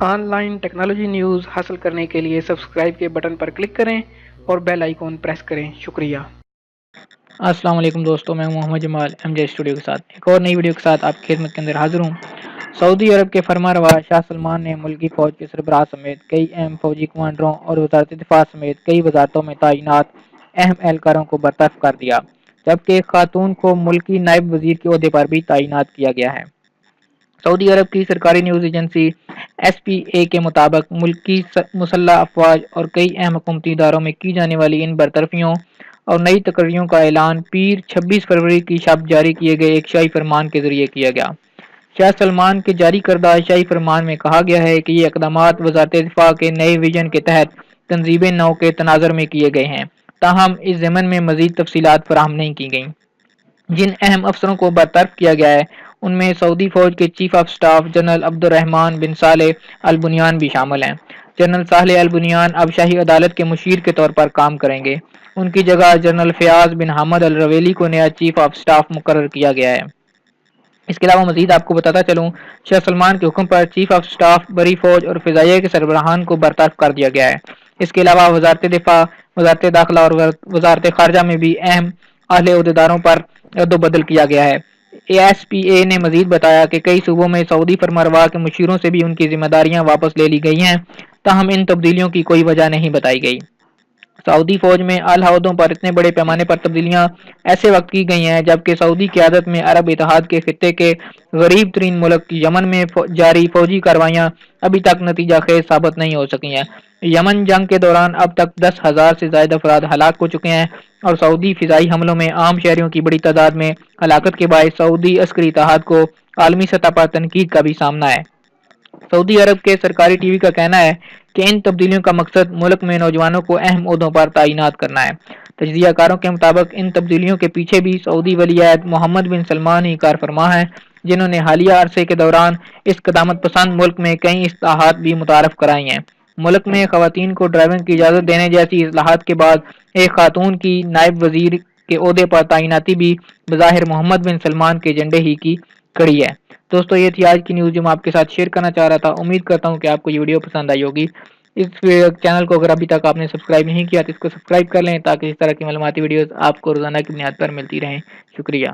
On line technology news حاصل کرنے کے لیے سبسکرائب کے بٹن پر کلک کریں اور بیل آئیکن پریس کریں۔ شکریہ۔ السلام علیکم دوستوں، میں محمد جمال ایم جے اسٹوڈیو کے ساتھ ایک اور نئی ویڈیو کے ساتھ آپ کی خدمت کے اندر حاضر ہوں۔ سعودی عرب کے فرما روا شاہ سلمان نے ملکی فوج کے سربراہ سمیت کئی اہم فوجی کمانڈروں اور وزارت دفاع سمیت کئی وزارتوں میں تعینات اہم اہلکاروں کو برطرف کر دیا، جبکہ ایک خاتون کو ملکی نائب وزیر کے عہدے پر بھی تعینات کیا گیا ہے۔ سعودی عرب کی سرکاری نیوز ایجنسی ایس پی اے کے مطابق ملک کی مسلح افواج اور کئی اہم حکومتی اداروں میں کی جانے والی ان برطرفیوں اور نئی تقرریوں کا اعلان پیر 26 فروری کی شب جاری کیے گئے ایک شاہی فرمان کے ذریعے کیا گیا۔ شاہ سلمان کے جاری کردہ شاہی فرمان میں کہا گیا ہے کہ یہ اقدامات وزارت دفاع کے نئے ویژن کے تحت تنظیم نو کے تناظر میں کیے گئے ہیں، تاہم اس ضمن میں مزید تفصیلات فراہم نہیں کی گئیں۔ جن اہم افسروں کو برطرف کیا گیا ہے ان میں سعودی فوج کے چیف آف سٹاف جنرل عبد الرحمان بن صالح البنیان بھی شامل ہیں۔ جنرل صالح البنیان اب شاہی عدالت کے مشیر کے طور پر کام کریں گے۔ ان کی جگہ جنرل فیاض بن حمد الرویلی کو نیا چیف آف سٹاف مقرر کیا گیا ہے۔ اس کے علاوہ مزید آپ کو بتاتا چلوں، شاہ سلمان کے حکم پر چیف آف سٹاف بری فوج اور فضائیہ کے سربراہان کو برطرف کر دیا گیا ہے۔ اس کے علاوہ وزارت دفاع، وزارت داخلہ اور وزارت خارجہ میں بھی اہم اعلی عہدیداروں پر رد و بدل کیا گیا ہے۔ ایس پی اے نے مزید بتایا کہ کئی صوبوں میں سعودی فرمانروا کے مشیروں سے بھی ان کی ذمہ داریاں واپس لے لی گئی ہیں، تاہم ان تبدیلیوں کی کوئی وجہ نہیں بتائی گئی۔ سعودی فوج میں اعلی عہدوں پر اتنے بڑے پیمانے پر تبدیلیاں ایسے وقت کی گئی ہیں جبکہ سعودی قیادت میں عرب اتحاد کے خطے کے غریب ترین ملک یمن میں جاری فوجی کارروائیاں ابھی تک نتیجہ خیز ثابت نہیں ہو سکی ہیں۔ یمن جنگ کے دوران اب تک 10,000 سے زائد افراد ہلاک ہو چکے ہیں اور سعودی فضائی حملوں میں عام شہریوں کی بڑی تعداد میں ہلاکت کے باعث سعودی عسکری اتحاد کو عالمی سطح پر تنقید کا بھی سامنا ہے۔ سعودی عرب کے سرکاری ٹی وی کا کہنا ہے کہ ان تبدیلیوں کا مقصد ملک میں نوجوانوں کو اہم عہدوں پر تعینات کرنا ہے۔ تجزیہ کاروں کے مطابق ان تبدیلیوں کے پیچھے بھی سعودی ولی عہد محمد بن سلمان ہی کار فرما ہیں، جنہوں نے حالیہ عرصے کے دوران اس قدامت پسند ملک میں کئی اصلاحات بھی متعارف کرائی ہیں۔ ملک میں خواتین کو ڈرائیونگ کی اجازت دینے جیسی اصلاحات کے بعد ایک خاتون کی نائب وزیر کے عہدے پر تعیناتی بھی بظاہر محمد بن سلمان کے ایجنڈے ہی کی کڑی ہے۔ دوستو، یہ تھی آج کی نیوز جو میں آپ کے ساتھ شیئر کرنا چاہ رہا تھا۔ امید کرتا ہوں کہ آپ کو یہ ویڈیو پسند آئی ہوگی۔ اس چینل کو اگر ابھی تک آپ نے سبسکرائب نہیں کیا تو اس کو سبسکرائب کر لیں تاکہ اس طرح کی معلوماتی ویڈیوز آپ کو روزانہ کی بنیاد پر ملتی رہیں۔ شکریہ۔